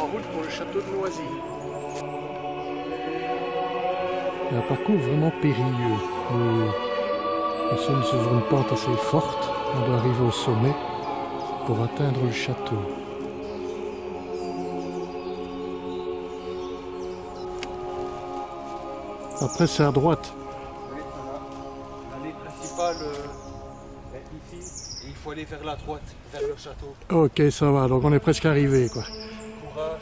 en route pour le château de Noisy. C'est un parcours vraiment périlleux. Nous sommes sur une pente assez forte. On doit arriver au sommet pour atteindre le château. Après, c'est à droite. Oui, voilà. L'allée principale est ici. Et il faut aller vers la droite, vers le château. Ok, ça va. Donc on est presque arrivé, quoi. Courage.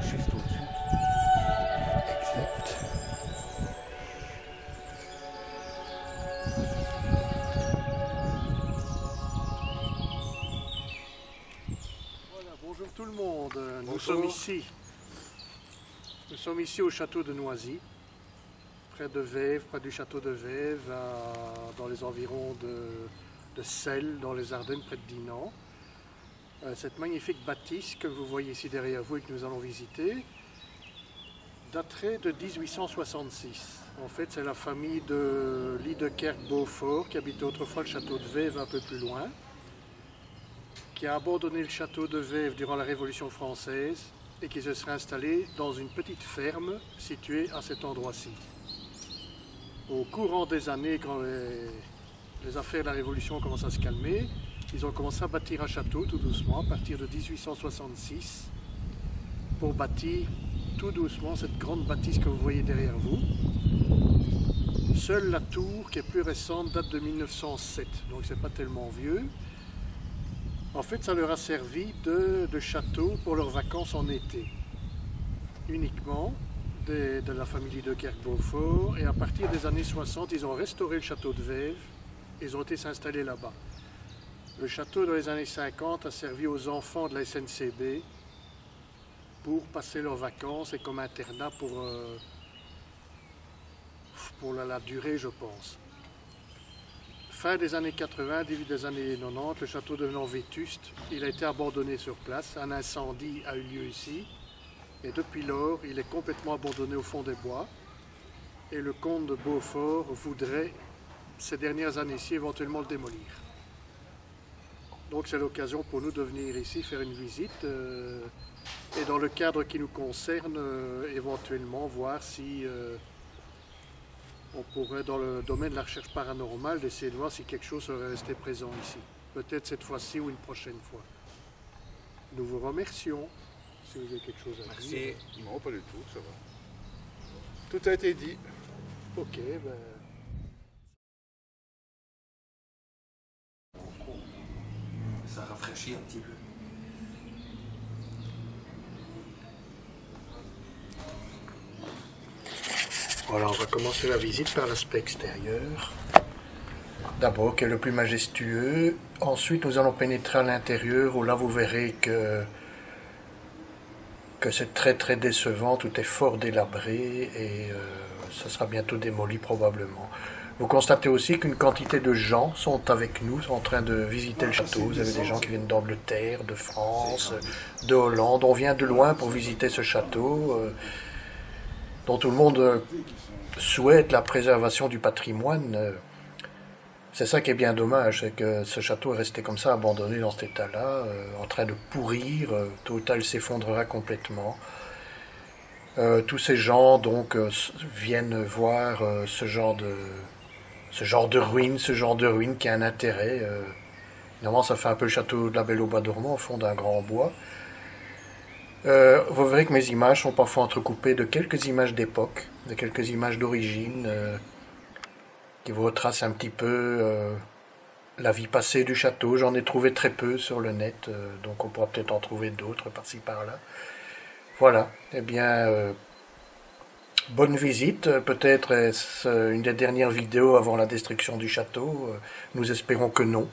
Juste au-dessus. Exact. Voilà, bonjour tout le monde. Nous Bonjour. sommes ici. Nous sommes ici au château de Noisy, près de Vèves, près du château de Vèves, dans les environs de Celles, dans les Ardennes, près de Dinan. Cette magnifique bâtisse que vous voyez ici derrière vous et que nous allons visiter daterait de 1866. En fait, c'est la famille de Liedekerk-Beaufort qui habitait autrefois le château de Vèves un peu plus loin, qui a abandonné le château de Vèves durant la Révolution française et qui se serait installé dans une petite ferme située à cet endroit-ci. Au courant des années, quand les affaires de la Révolution ont commencé à se calmer, ils ont commencé à bâtir un château tout doucement à partir de 1866 pour bâtir tout doucement cette grande bâtisse que vous voyez derrière vous. Seule la tour, qui est plus récente, date de 1907, donc c'est pas tellement vieux. En fait, ça leur a servi de château pour leurs vacances en été, uniquement de la famille de Kerk-Beaufort. Et à partir des années 60, ils ont restauré le château de Vèves et ils ont été s'installer là-bas. Le château, dans les années 50, a servi aux enfants de la SNCB pour passer leurs vacances et comme internat pour la durée, je pense. Fin des années 80, début des années 90, le château devenant vétuste, il a été abandonné sur place. Un incendie a eu lieu ici. Et depuis lors, il est complètement abandonné au fond des bois. Et le comte de Beaufort voudrait, ces dernières années-ci, éventuellement le démolir. Donc c'est l'occasion pour nous de venir ici faire une visite et dans le cadre qui nous concerne, éventuellement voir si on pourrait, dans le domaine de la recherche paranormale, essayer de voir si quelque chose serait resté présent ici. Peut-être cette fois-ci ou une prochaine fois. Nous vous remercions. Si vous avez quelque chose à dire. Merci. Non, pas du tout, ça va. Tout a été dit. Ok, ben... Ça rafraîchit un petit peu. Voilà, on va commencer la visite par l'aspect extérieur. D'abord, qui est le plus majestueux. Ensuite, nous allons pénétrer à l'intérieur, où là, vous verrez que c'est très très décevant, tout est fort délabré et ça sera bientôt démoli probablement. Vous constatez aussi qu'une quantité de gens sont avec nous, sont en train de visiter le château. Vous avez des gens qui viennent d'Angleterre, de France, de Hollande. On vient de loin pour visiter ce château, dont tout le monde souhaite la préservation du patrimoine. C'est ça qui est bien dommage, c'est que ce château est resté comme ça, abandonné dans cet état-là, en train de pourrir. Tôt ou tard, il s'effondrera complètement. Tous ces gens donc viennent voir ce genre de ruine qui a un intérêt. Évidemment, ça fait un peu le château de la Belle au Bois dormant, au fond d'un grand bois. Vous verrez que mes images sont parfois entrecoupées de quelques images d'époque, de quelques images d'origine, qui vous retracent un petit peu la vie passée du château. J'en ai trouvé très peu sur le net, donc on pourra peut-être en trouver d'autres par-ci par-là. Voilà, eh bien, bonne visite. Peut-être est-ce une des dernières vidéos avant la destruction du château. Nous espérons que non.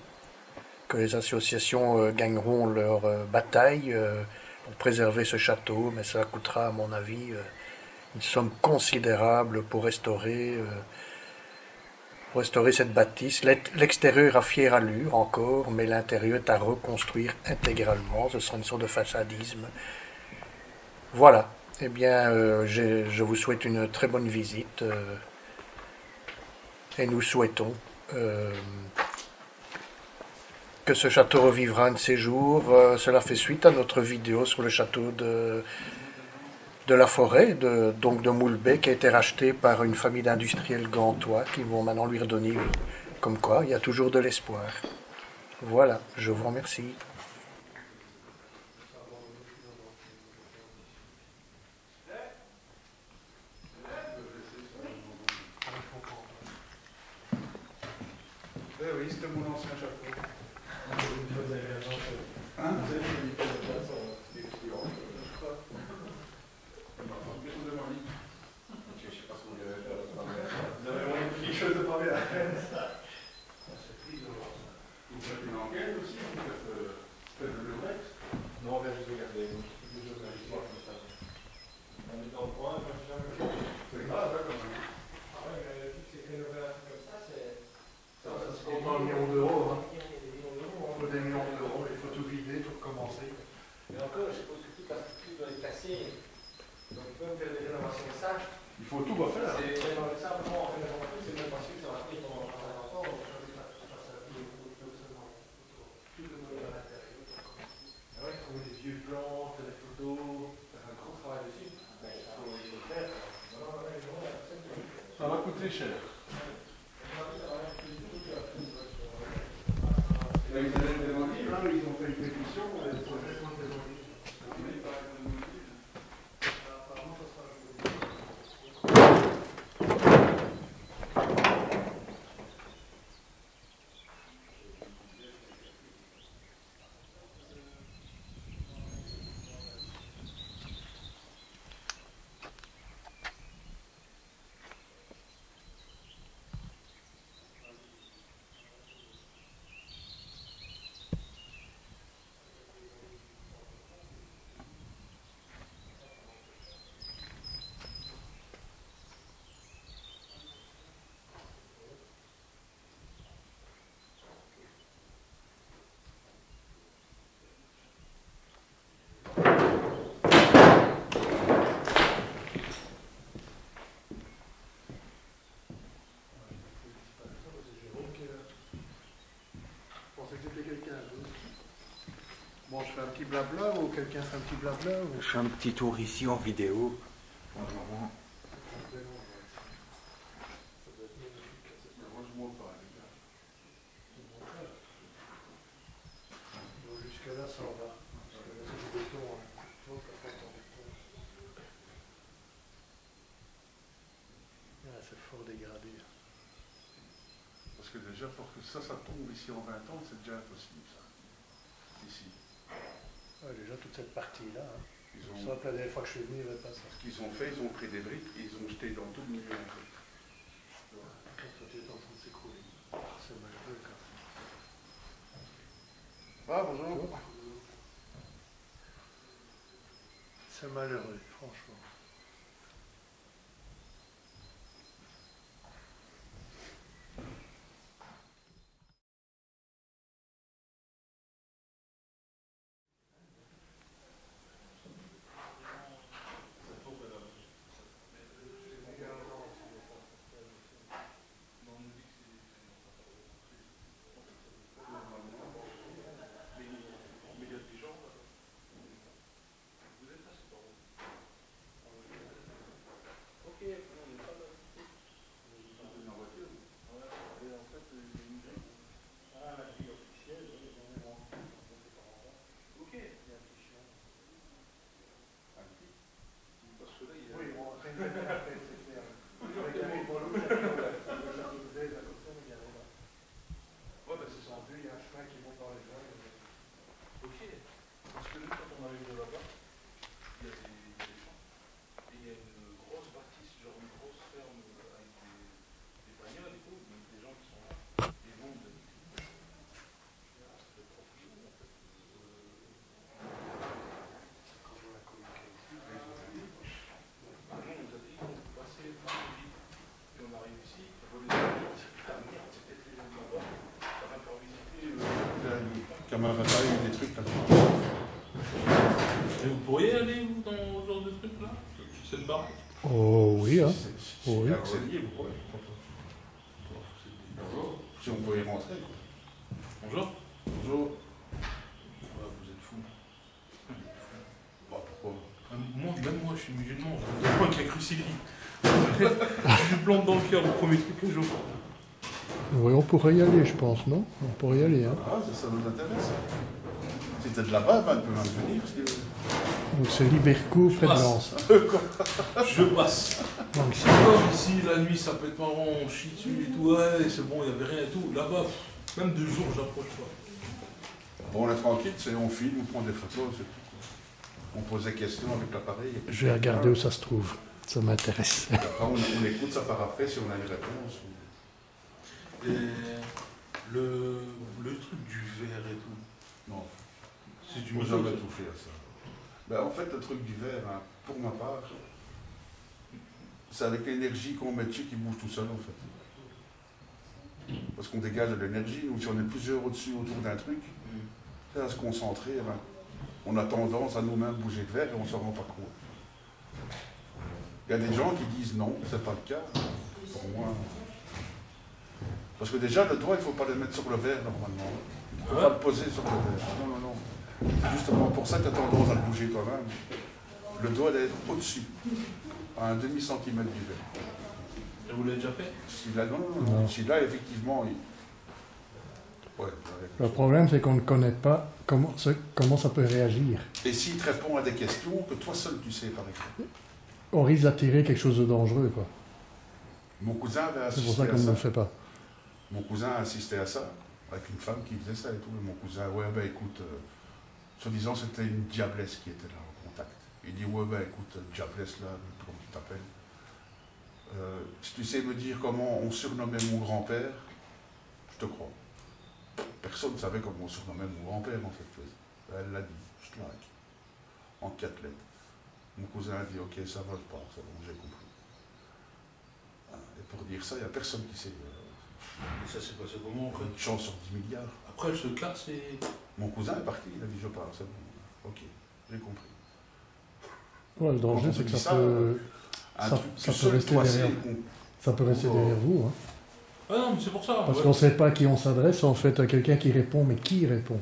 que les associations gagneront leur bataille pour préserver ce château, mais ça coûtera à mon avis une somme considérable pour restaurer cette bâtisse. L'extérieur a fière allure encore, mais l'intérieur est à reconstruire intégralement. Ce sera une sorte de façadisme. Voilà. Eh bien, je vous souhaite une très bonne visite et nous souhaitons que ce château revivra un de ces jours. Cela fait suite à notre vidéo sur le château de la forêt, donc de Moulbet, qui a été racheté par une famille d'industriels gantois qui vont maintenant lui redonner vie. Comme quoi, il y a toujours de l'espoir. Voilà, je vous remercie. Oui, c'était mon ancien château. Il faut tout refaire. Ça va coûter cher. Ils ont fait une pétition pour les projets contre les motifs. Bon, je fais un petit blabla ou quelqu'un fait un petit blabla ou... Je fais un petit tour ici en vidéo. Bonjour. Jusque là, ça va. C'est du béton. C'est fort dégradé. Parce que déjà, pour que ça tombe ici en 20 ans, c'est déjà impossible, ça. Ici. Ouais, déjà, toute cette partie-là. Hein. Ils Ça, la dernière fois que je suis venu, il n'y avait pas ça. Ce qu'ils ont fait, ils ont pris des briques et ils ont jeté dans tout le milieu, en fait. Tout est en train de s'écrouler. C'est malheureux, quand même. Ah, bonjour. C'est malheureux, franchement. camarade a eu des trucs là-dedans. Et vous pourriez aller, vous, dans ce genre de truc-là? C'est une barre? Oh oui, hein. C'est Oui. accès libre, ouais. Si on peut y rentrer. Bonjour. Bonjour. Ouais, vous êtes fou. Bah, pourquoi? Même moi, je suis musulman. Je me demande avec un crucifix. Je lui plante dans le cœur le premier truc que j'ouvre. Oui, on pourrait y aller, je pense, non? On pourrait y aller, hein. Ah, ça nous intéresse. Si t'es de là-bas, ben, tu peux même venir. Donc c'est Libercourt, près de Lens. Je passe. Donc, C'est comme ici, la nuit, ça peut être marrant, on chie dessus et tout. Ouais, c'est bon, il n'y avait rien et tout. Là-bas, même de jour, j'approche pas. Bon, on est tranquille, on filme, on prend des photos, c'est tout. On pose des questions avec l'appareil. je vais regarder où ça se trouve. Ça m'intéresse. Après, on écoute ça par après si on a une réponse. Et le truc du verre et tout. Non, Si tu je me n'ai jamais touché à ça. Ben, en fait, le truc du verre, hein, pour ma part, c'est avec l'énergie qu'on met dessus qui bouge tout seul, en fait. Parce qu'on dégage de l'énergie, ou si on est plusieurs au-dessus autour d'un truc, c'est à se concentrer, ben, on a tendance à nous-mêmes bouger le verre et on ne s'en rend pas compte. Il y a des gens qui disent non, c'est pas le cas. Pour moi. Parce que déjà, le doigt, il ne faut pas le mettre sur le verre normalement. Il ne faut pas le poser sur le verre. Non, non, non. C'est justement pour ça que tu as tendance à le bouger toi-même. Le doigt doit être au-dessus, à un demi-centimètre du verre. Et vous l'avez déjà fait? Si là, non, non, non. Si là, effectivement, ouais, Le problème, c'est qu'on ne connaît pas comment ça peut réagir. et s'il te répond à des questions que toi seul tu sais, par exemple. On risque d'attirer quelque chose de dangereux, quoi. Mon cousin avait C'est pour assisté ça à qu'on ne ça. le fait pas. Mon cousin a assisté à ça, avec une femme qui faisait ça et tout. Et mon cousin, ouais, ben écoute, soi-disant c'était une diablesse qui était là en contact. Il dit, ouais, ben écoute, diablesse là, comment tu t'appelles. Si tu sais me dire comment on surnommait mon grand-père, je te crois. Personne ne savait comment on surnommait mon grand-père en cette chose. Elle l'a dit, je te like, en 4 lettres. Mon cousin a dit, ok, ça va pas, c'est bon, j'ai compris. Et pour dire ça, il n'y a personne qui sait. Et ça s'est passé comment en fait? Une chance sur 10 milliards. Après, elle se classe et. Mon cousin est parti, il a dit, je pars, c'est bon. Ok, j'ai compris. Ouais, le danger, Quand on c'est te que dit ça peut... Un Ça- truc ça tout peut seul, rester toi, derrière. c'est- Ça peut rester derrière vous, hein. Ah non, mais c'est pour ça. Parce ouais. qu'on ne sait pas à qui on s'adresse, en fait, à quelqu'un qui répond, mais qui répond?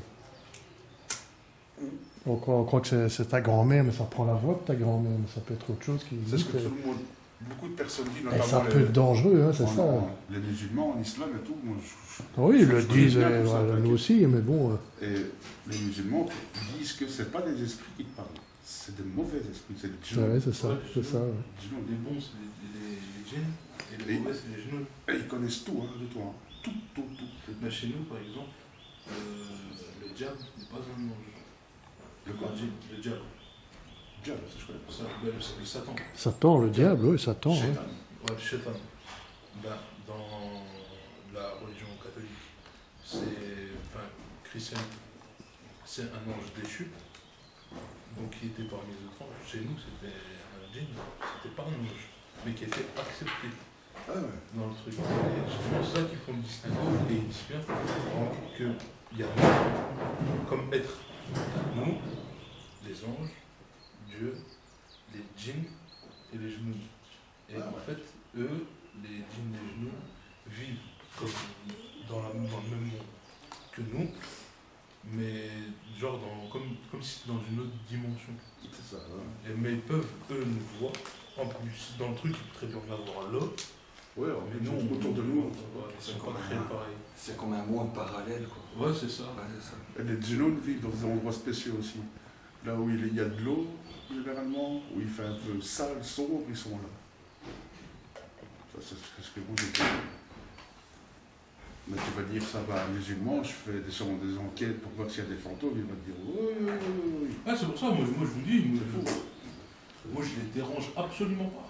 On croit que c'est ta grand-mère, mais ça prend la voix de ta grand-mère, mais ça peut être autre chose qui C'est ce dit que tout le monde, beaucoup de personnes disent, et notamment ça peut être dangereux, hein, c'est ça. les musulmans en islam et tout. Moi, Oui, ils le je connais disent, bien tout ça, voilà, nous t'inquiète. aussi, mais bon... Et les musulmans disent que ce n'est pas des esprits qui te parlent, c'est des mauvais esprits, c'est des djinns. ouais, c'est ça, Ouais, c'est ça. Ouais. Djinns. Les bons, c'est les djinns. Et les Et- mauvais, c'est les genoux. Et ils connaissent tout, hein, de toi. Hein. Tout. Mais chez nous, par exemple, le diable n'est pas un ange. Le quoi? Le diable. Diable, ça je connais pas. Ça, le Satan. Satan, le diable, oui, Satan. Ouais. Shaitan. Ouais, le Shaitan. Ben, dans la religion catholique, enfin, chrétienne, c'est un ange déchu, donc qui était parmi les autres anges. Chez nous, c'était un djinn, c'était pas un ange, mais qui était accepté Ah ouais. dans le truc. Et c'est ça qu'ils font le distinguo, et ils disent bien qu'il y a nous, comme être, nous, les anges, Dieu, les djinns et les genoux. Et en fait, eux, les djinns et les genoux, vivent comme dans le même monde que nous, mais genre comme si c'était dans une autre dimension. C'est ça, ouais. Mais ils peuvent, eux, nous voir. En plus, dans le truc, il peut très bien en avoir là. Ouais, Mais nous, nous, autour de nous. ils sont pas créés pareil. C'est comme un monde parallèle, quoi. Ouais, c'est ça. Ouais, c'est ça. Et les djinns vivent dans des endroits spéciaux aussi. Là où il y a de l'eau, généralement, où il fait un peu sale, sombre, ils sont là. Ça, c'est ce que vous dites. Mais tu vas dire, ça va, un musulman, je fais des enquêtes pour voir s'il y a des fantômes, il va te dire, oui. Ah, c'est pour ça, moi je vous dis, moi je les dérange absolument pas.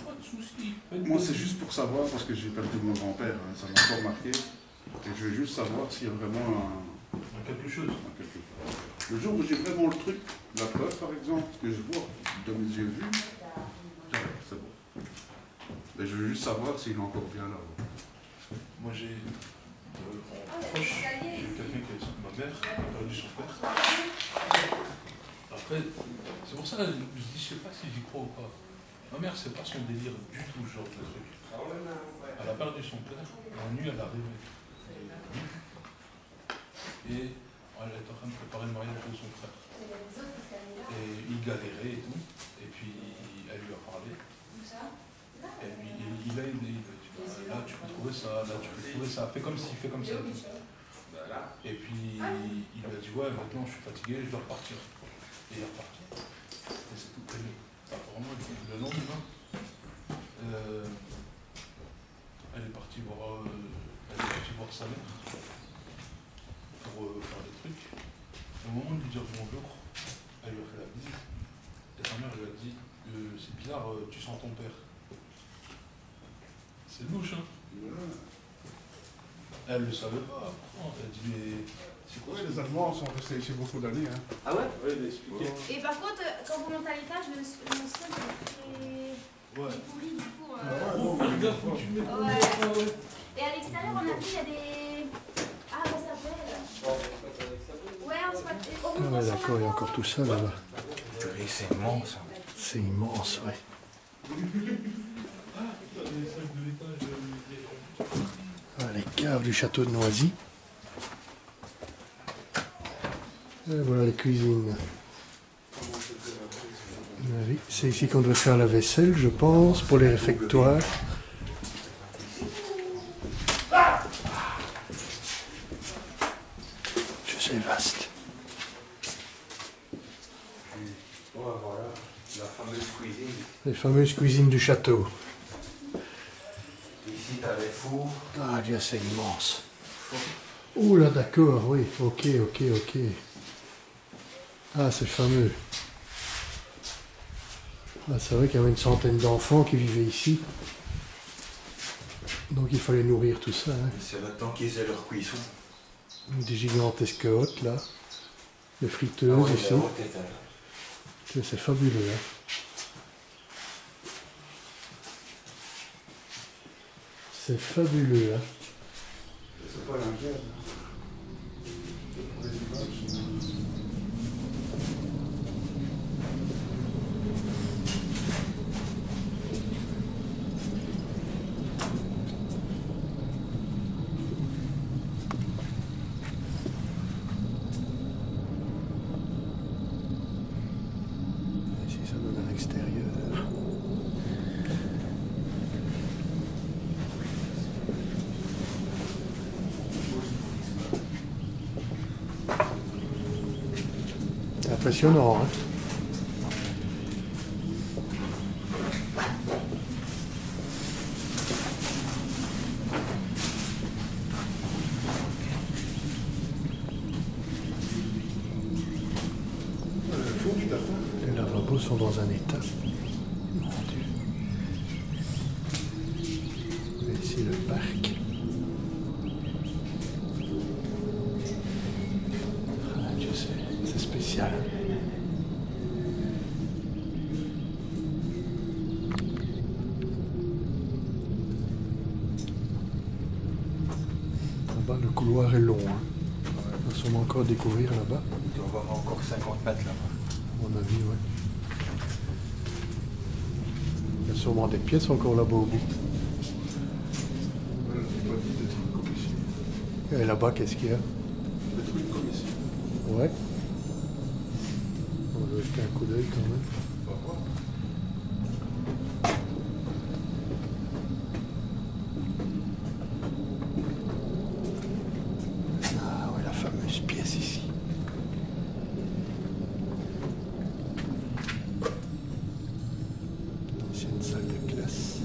Pas de soucis. Moi, c'est juste pour savoir, parce que j'ai perdu mon grand-père, hein, ça m'a encore marqué, et je veux juste savoir s'il y a vraiment quelque chose. quelque chose. Le jour où j'ai vraiment le truc, la preuve par exemple, que je vois de mes yeux vus, j'arrête, c'est bon. Mais je veux juste savoir s'il est encore bien là. Moi j'ai en proche, j'ai quelqu'un qui est ma père, il a perdu son père. Après, c'est pour ça que je dis, je sais pas si j'y crois ou pas. Ma mère, c'est pas son délire du tout, ce genre de truc. Elle a perdu son père, la nuit, elle a rêvé. Et elle est en train de préparer le mariage de son frère. Et il galérait et tout. Et puis, elle lui a parlé. Et puis, il a aidé. Il a dit, bah, là, tu peux trouver ça, là, tu peux trouver ça. Fais comme ci, fais comme ça. Et puis, il lui a dit, ouais, maintenant, je suis fatigué, je dois repartir. Et il est reparti. Et c'est tout prévu. Apparemment, le lendemain, elle est partie voir sa mère pour faire des trucs. Au moment de lui dire bonjour, elle lui a fait la bise. Et sa mère lui a dit, c'est bizarre, tu sens ton père. C'est louche, hein. Elle ne le savait pas. Elle a dit, mais c'est quoi? Oui, les Allemands sont restés ici beaucoup d'années. Hein. Ah ouais? Oui, il a expliqué. Et par contre, quand vous montez à l'étage, le sol est ouais. pourri du coup. Ouais, Oh, fais gaffe, faut que tu le mettes. Ouais. Ouais. Et à l'extérieur, on a vu, il y a des. Ah, comment ça s'appelle? Ouais, on se voit. Ah ouais, d'accord, il y a encore tout ça là-bas. C'est immense. Hein. C'est immense, ouais. Ah, les caves du château de Noisy. Et voilà les cuisines. Ah oui, c'est ici qu'on doit faire la vaisselle, je pense, pour les réfectoires. C'est vaste. Voilà, la fameuse cuisine. Les fameuses cuisines du château. Ici, t'as les fours. Ah, Dieu, c'est immense. Oh là, d'accord, oui, ok. Ah, c'est fameux. Ah, c'est vrai qu'il y avait une centaine d'enfants qui vivaient ici. Donc il fallait nourrir tout ça. Hein. C'est le temps qu'ils aient leur cuisson. Des gigantesques hôtes là. Des friteuses Ah ouais, ici. C'est fabuleux. Hein. C'est fabuleux. Hein. C'est pas l'inquiète. Ici, ça donne à l'extérieur. C'est impressionnant, hein. Les lavabos sont dans un état. Mon Dieu. Et ici le parc. Ah, Dieu, c'est spécial. Là-bas, le couloir est long. Hein. On va sûrement encore découvrir là-bas. Il doit y avoir encore 50 mètres là-bas. À mon avis, ouais. Il y a sûrement des pièces encore là-bas au bout. Et là-bas, qu'est-ce qu'il y a? Des trucs comme ici. Ouais. On va jeter un coup d'œil quand même. On va voir. Ah ouais, la fameuse pièce ici. L'ancienne salle de classe.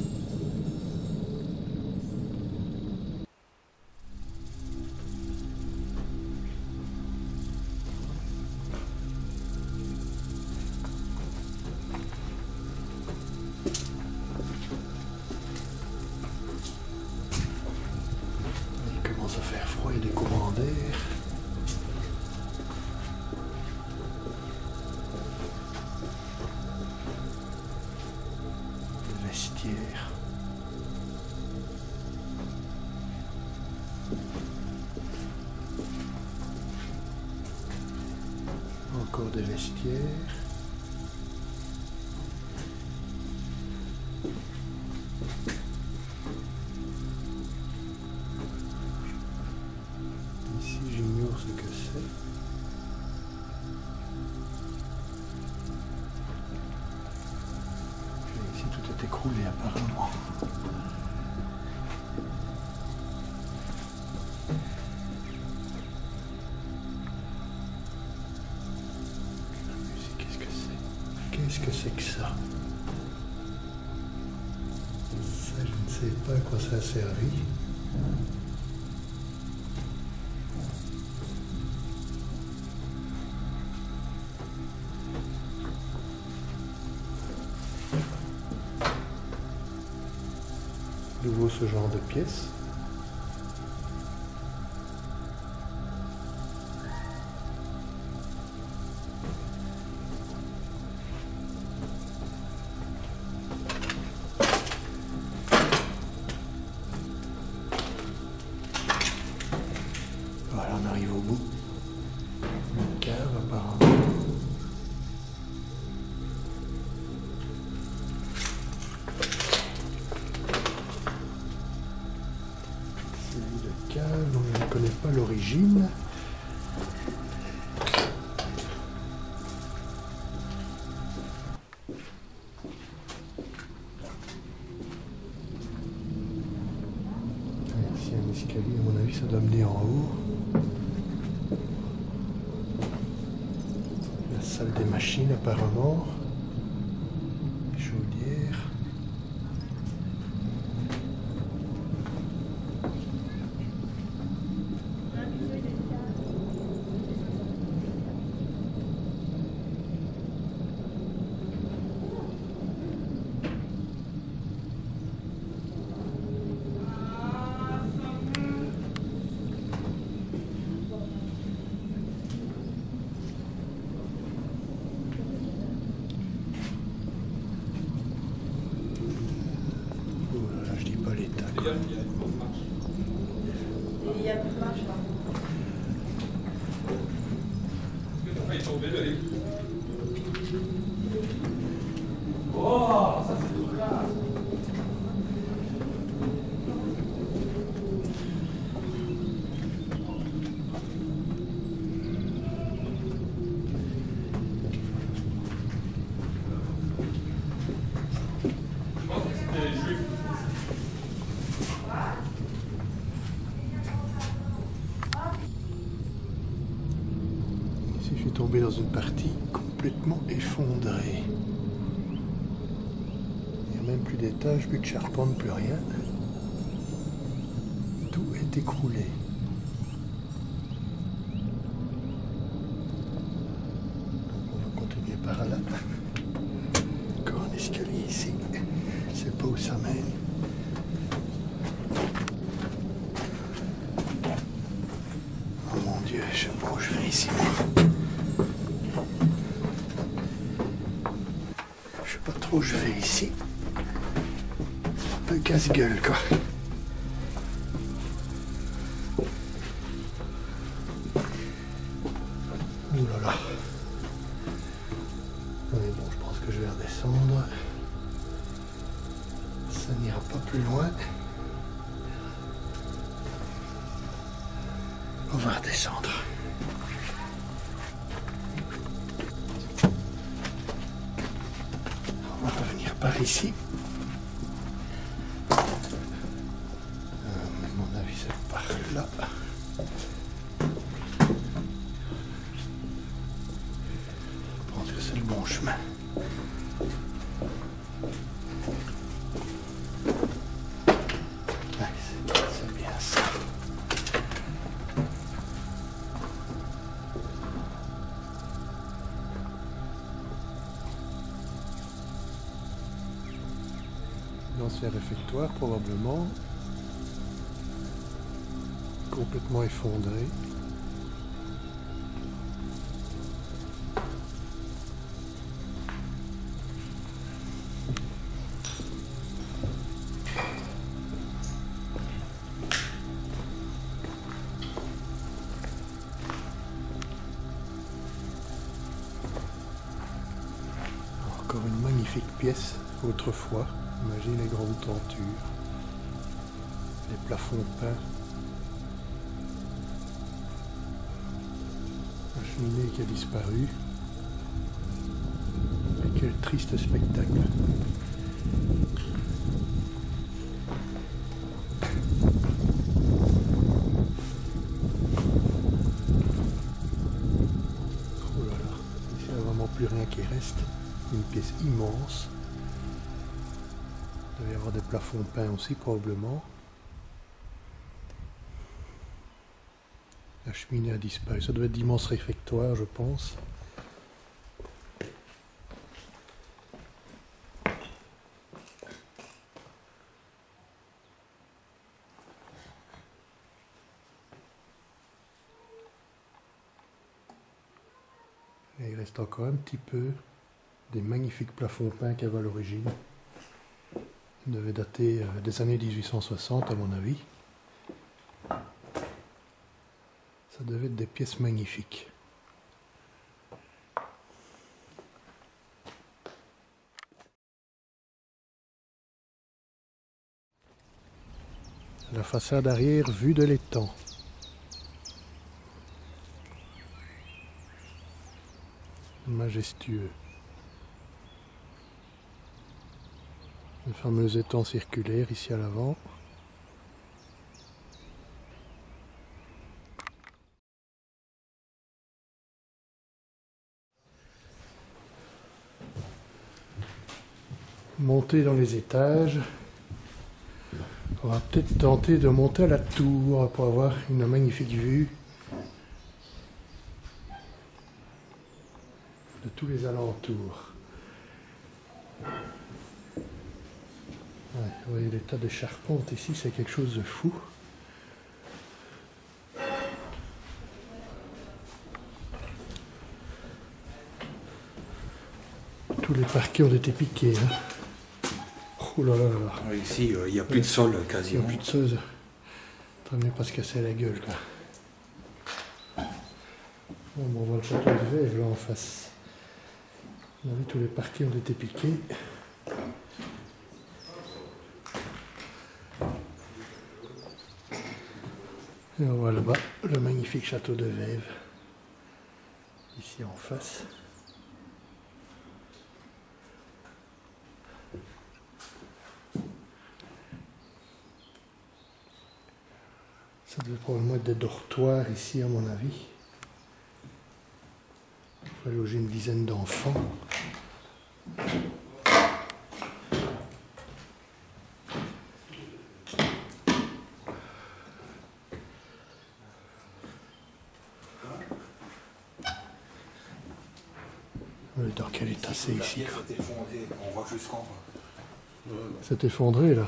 Il commence à faire froid, il y a des courants d'air. Le vestiaire. Encore des vestiaires. Ici, j'ignore ce que c'est. Ici, tout est écroulé apparemment. Qu'est-ce que c'est que ça? Ça, je ne sais pas à quoi ça a servi. Nouveau ce genre de pièces. Voilà, on arrive au bout. Une cave apparemment. C'est une cave dont je ne connais pas l'origine. Ici un escalier, à mon avis ça doit mener en haut. La salle des machines apparemment. Chaudière. Il y a plus de marche là. Oh, ça c'est tout là. Je pense que c'était les juifs. Ici, je suis tombé dans une partie complètement effondrée. Il n'y a même plus d'étage, plus de charpente, plus rien. Tout est écroulé. On va continuer par là. Encore un escalier ici. Je ne sais pas où ça mène. Oh mon Dieu, je sais pas où je vais ici, moi. Je sais pas trop où je vais ici. C'est un peu casse-gueule, quoi. Ouh là là. Mais bon, je pense que je vais redescendre. Ça n'ira pas plus loin. On va redescendre. On va revenir par ici. À mon avis, c'est par là. Je pense que c'est le bon chemin. Ouais, c'est bien ça. L'ancien réfectoire, probablement, complètement effondré. magnifique pièce autrefois. Imagine les grandes tentures, les plafonds peints, la cheminée qui a disparu. Et quel triste spectacle. Oh là là, ici il n'y a vraiment plus rien qui reste. Une pièce immense. Il doit y avoir des plafonds peints aussi probablement. La cheminée a disparu. Ça doit être d'immenses réfectoires, je pense. Et il reste encore un petit peu des magnifiques plafonds peints qu'il y avait à l'origine. Ils devaient dater des années 1860 à mon avis. Ça devait être des pièces magnifiques. La façade arrière vue de l'étang. Majestueux. Le fameux étang circulaire ici à l'avant. Monter dans les étages. On va peut-être tenter de monter à la tour pour avoir une magnifique vue de tous les alentours. Ouais, vous voyez l'état de charpente ici, c'est quelque chose de fou. Tous les parquets ont été piqués. Hein. Oh là là là là. Ici, il n'y a plus de sol Il n'y a quasiment. plus de chose. Très bien pas se casser la gueule quoi. Bon, on voit le château de Vèves là en face. On a vu tous les parquets ont été piqués. Et on voit là-bas le magnifique château de Vèves. Ici en face. Ça devait probablement être des dortoirs ici à mon avis. Il faut loger une dizaine d'enfants. Dans quel état c'est ici? On voit jusqu'en bas. C'est effondré là.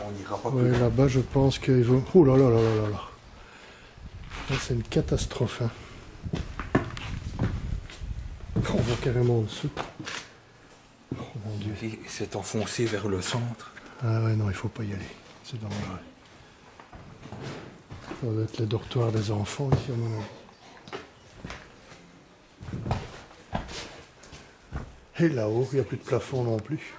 On n'ira pas Ouais, là-bas je pense qu'il vaut... Oh là là là là là là. Là, c'est une catastrophe. Hein. On voit carrément en dessous. Oh mon Dieu. plus. C'est enfoncé vers le centre. Ah ouais, non, il faut pas y aller. C'est dangereux. Ça doit être le dortoir des enfants ici, à mon avis. Et là-haut, il n'y a plus de plafond non plus.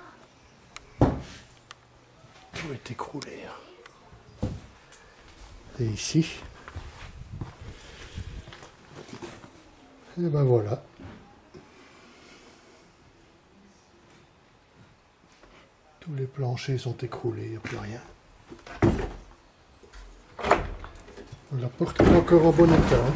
Tout est écroulé. Hein. Et ici. Et ben voilà. Tous les planchers sont écroulés, il n'y a plus rien. La porte est encore en bon état. Hein.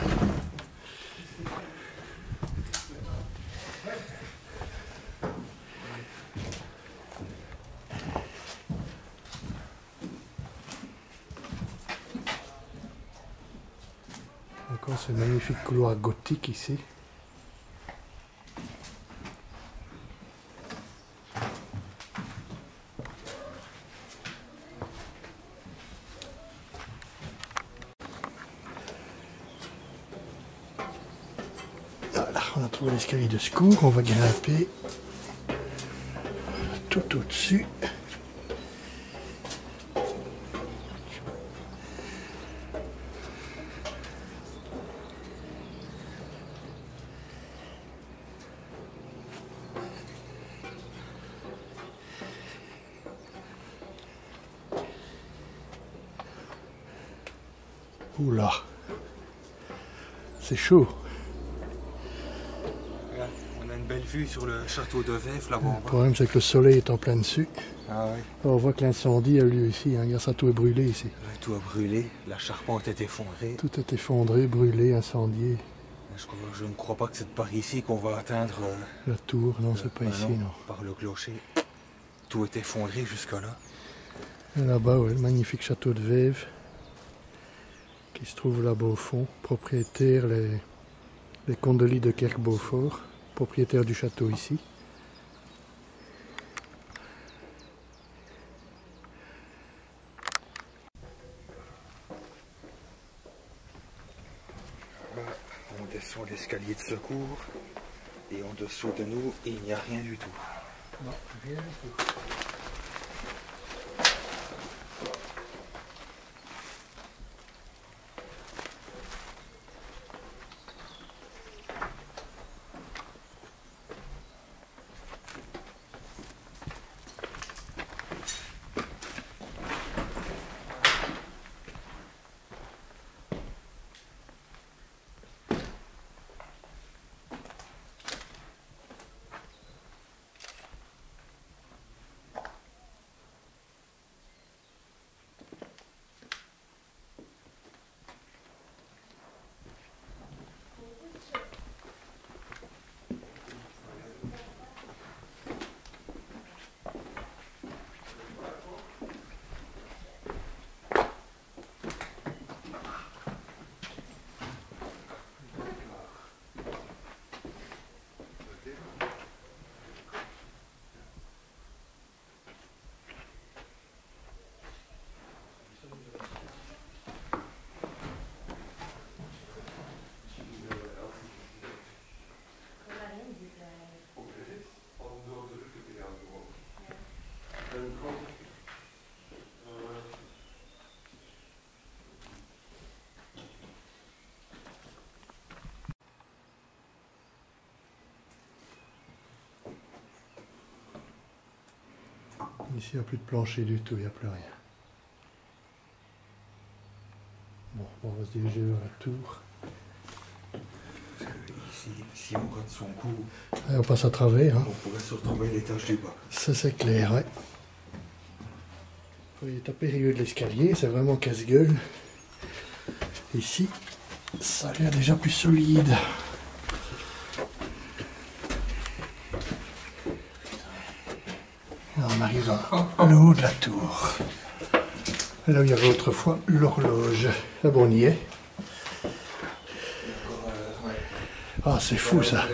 Encore ce magnifique couloir gothique ici. Voilà, on a trouvé l'escalier de secours, on va grimper tout au-dessus. Oula, c'est chaud. Regarde, on a une belle vue sur le château de Vèves là-bas en Le bas. problème c'est que le soleil est en plein dessus. Ah ouais. On voit que l'incendie a eu lieu ici, hein. Regarde, ça tout est brûlé ici. Tout a brûlé, la charpente est effondrée. Tout est effondré, brûlé, incendié. Je ne crois pas que c'est par ici qu'on va atteindre La tour, non c'est pas ici, non. par le clocher. Tout est effondré jusque-là. Et là-bas, ouais, le magnifique château de Vèves qui se trouve là-bas au fond. Propriétaire, les comtes de Lie de Kerck-Beaufort, propriétaire du château ici. On descend l'escalier de secours et en dessous de nous, il n'y a rien du tout. Non, rien du tout. Ici, il n'y a plus de plancher du tout, il n'y a plus rien. Bon, on va se diriger vers la tour. Si on donne son coup, Et on passe à travers, hein. on pourrait se retrouver à l'étage du bas. Ça c'est clair, ouais. Il est à périlleux de l'escalier, c'est vraiment casse-gueule. Ici, ça a l'air déjà plus solide. Et on arrive dans le haut de la tour. Là où il y avait autrefois l'horloge. Là, bon, on y est. Ah, c'est fou ça.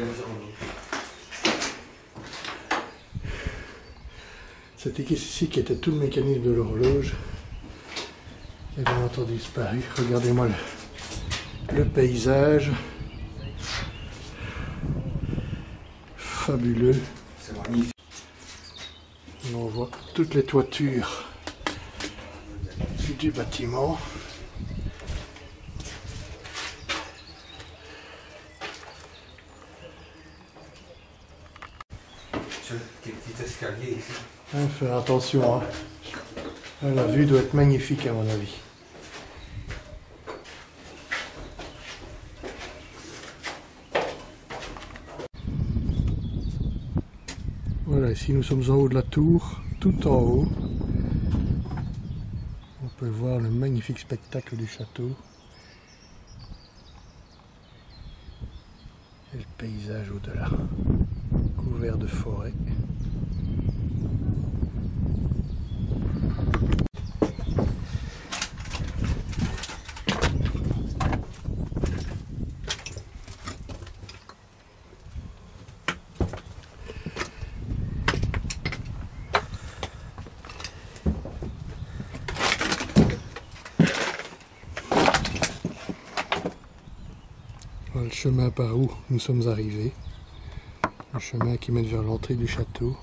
C'était ici qui était tout le mécanisme de l'horloge. Il a bien entendu disparu. Regardez-moi le paysage. Fabuleux. C'est magnifique. On voit toutes les toitures du bâtiment. Quel petit escalier ici. Faire attention, hein. La vue doit être magnifique à mon avis. Voilà, ici nous sommes en haut de la tour, tout en haut. On peut voir le magnifique spectacle du château. Et le paysage au-delà, couvert de forêt. Voilà le chemin par où nous sommes arrivés. Le chemin qui mène vers l'entrée du château.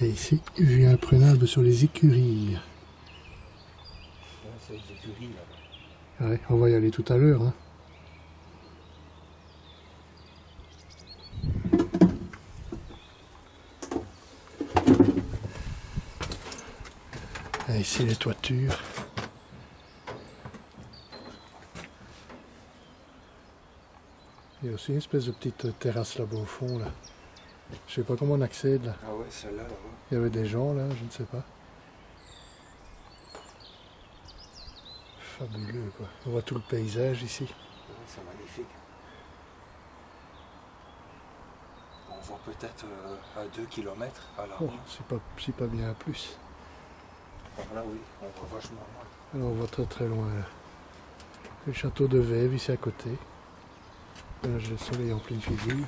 Et ici, vue imprenable sur les écuries. C'est les écuries là-bas. Ouais, on va y aller tout à l'heure, hein. Et ici les toitures. Il y a aussi une espèce de petite terrasse là-bas au fond là. Je sais pas comment on accède là. Ah ouais, celle-là, là-bas. Il y avait des gens là, je ne sais pas. Fabuleux quoi. On voit tout le paysage ici. Ouais, c'est magnifique. On voit peut-être à 2 km à la Oh, c'est pas bien plus. Là, oui, on voit vachement loin. Alors on voit très très loin là. Le château de Vèves ici à côté. Là j'ai le soleil en pleine figure.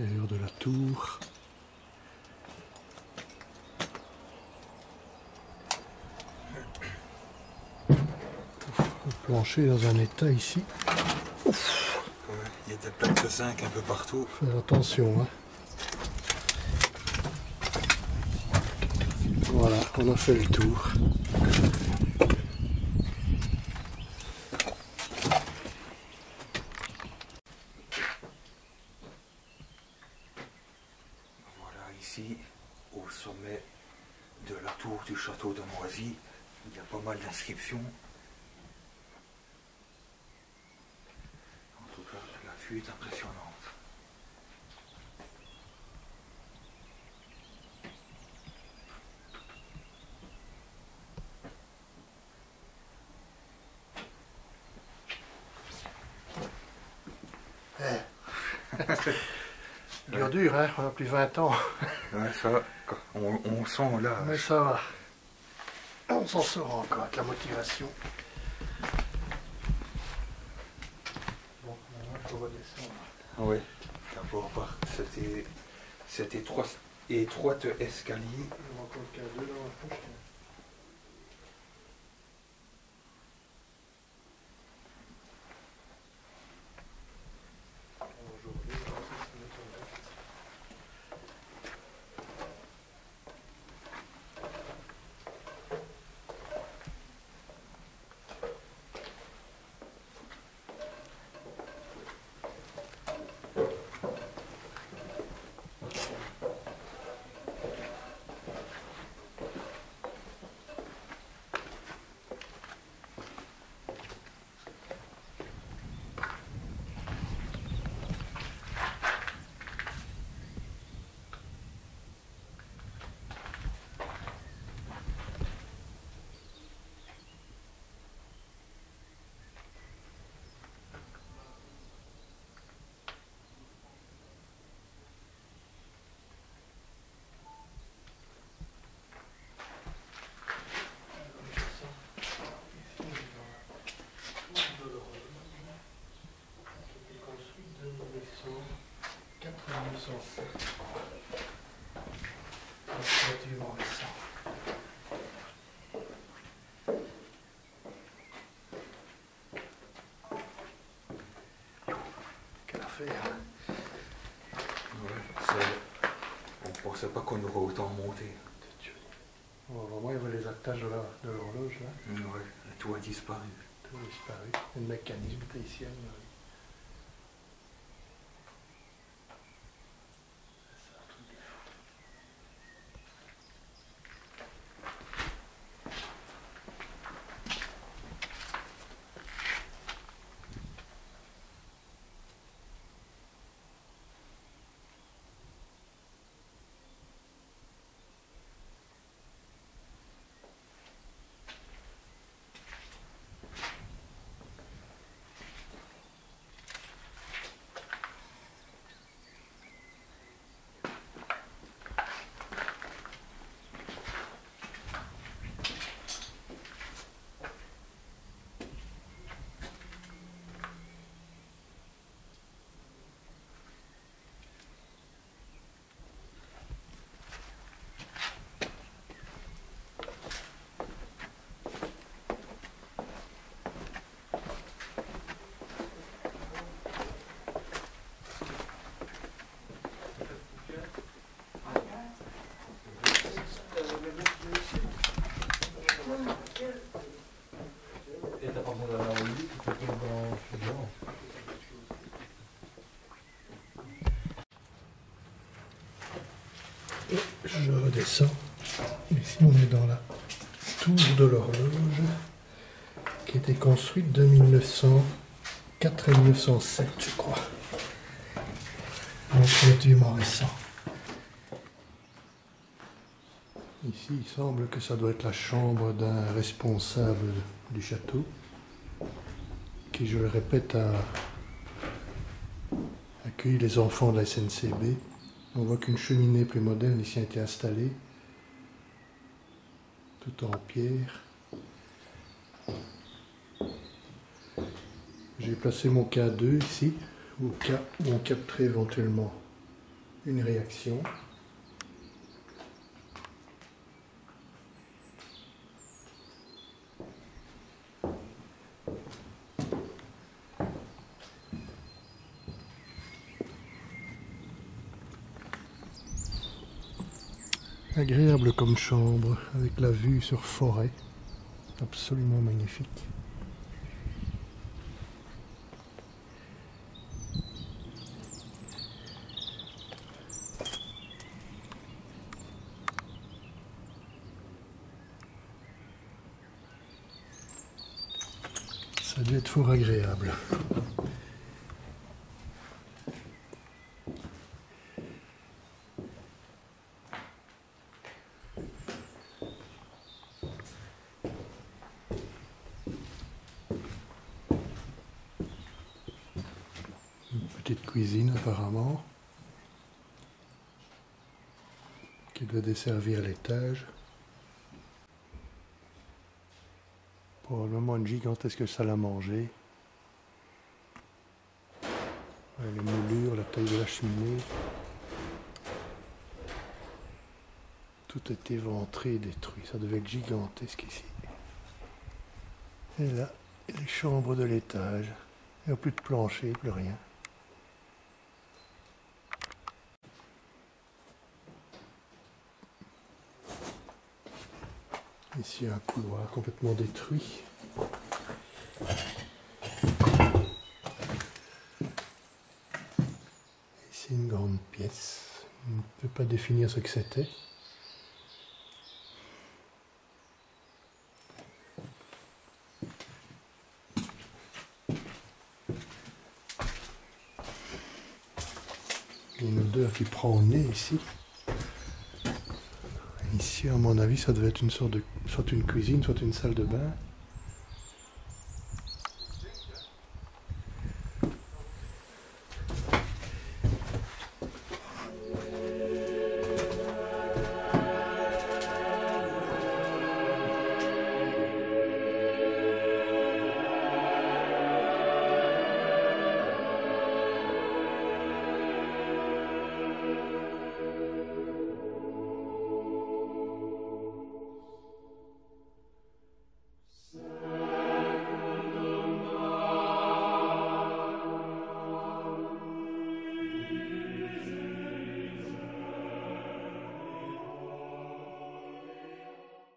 L'intérieur de la tour. Le plancher dans un état ici. Ouais, il y a des plaques de zinc un peu partout. Faire attention. Hein. Voilà, on a fait le tour. Voilà, ici, au sommet de la tour du château de Noisy, il y a pas mal d'inscriptions. En tout cas, la vue est impressionnante. Dur, hein, on a plus 20 ans. Ouais, ça, on sent là. Mais ça va. On s'en sort encore avec la motivation. Bon, maintenant il faut redescendre. Oui, d'abord par cette étroite escalier. Il y a encore le cas 2 dans la poche. Quelle affaire. On pensait pas qu'on aurait autant monté. Bon, vraiment, il y avait les attaches de l'horloge là. Ouais, tout a disparu. Tout a disparu. Le mécanisme était ici. Et je redescends. Ici on est dans la tour de l'horloge qui a été construite de 1904 et 1907 je crois. Donc relativement récent. Ici il semble que ça doit être la chambre d'un responsable du château qui, je le répète, a accueilli les enfants de la SNCB. On voit qu'une cheminée plus moderne ici a été installée, tout en pierre. J'ai placé mon K2 ici, au cas où on capterait éventuellement une réaction. Agréable comme chambre, avec la vue sur forêt, absolument magnifique. Ça a dû être fort agréable. Petite cuisine apparemment qui doit desservir l'étage. Probablement une gigantesque salle à manger. Les moulures, la taille de la cheminée. Tout est éventré et détruit. Ça devait être gigantesque ici. Et là, les chambres de l'étage. Il n'y a plus de plancher, plus rien. Ici un couloir complètement détruit. Ici une grande pièce. On ne peut pas définir ce que c'était. Il y a une odeur qui prend au nez ici. Ici, à mon avis, ça devait être une sorte de, soit une cuisine, soit une salle de bain.